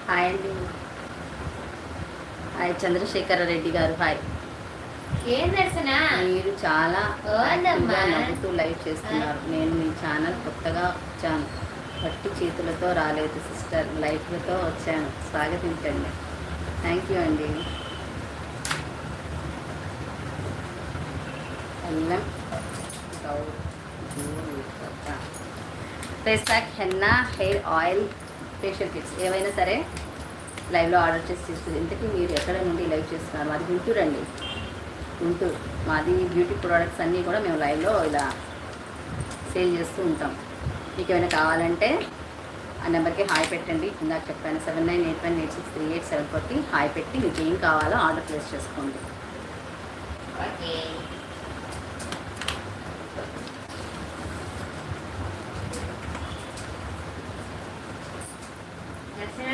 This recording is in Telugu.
హాయ్ అండి. హాయ్ చంద్రశేఖర రెడ్డి గారు. హాయ్. ఏం దర్శన మీరు చాలా ఓందమ్మా. నవ్వుతూ లైవ్ చేస్తున్నారు. నేను మీ ఛానల్ కొత్తగా వచ్చాను, పట్టి చేతులతో రాలేదు సిస్టర్, లైఫ్లతో వచ్చాను, స్వాగతించండి. థ్యాంక్ యూ అండి. అల్లం face pack, henna, hair oil, facial kits ఏవైనా సరే లైవ్లో ఆర్డర్ చేసి తీసుకుంది. ఇంతకీ మీరు ఎక్కడ నుండి లైవ్ చేస్తున్నారు? మాది గుంటూరు అండి, గుంటూరు. మాది బ్యూటీ ప్రోడక్ట్స్ అన్నీ కూడా మేము లైవ్లో ఇలా సేల్ చేస్తూ ఉంటాం. మీకు ఏమైనా కావాలంటే ఆ నెంబర్కి హాయ్ పెట్టండి. ఇందాక చెప్పాను 7981863874కి హాయ్ పెట్టి మీకు ఏం కావాలో ఆర్డర్ ప్లేస్ చేసుకోండి. ఓకే.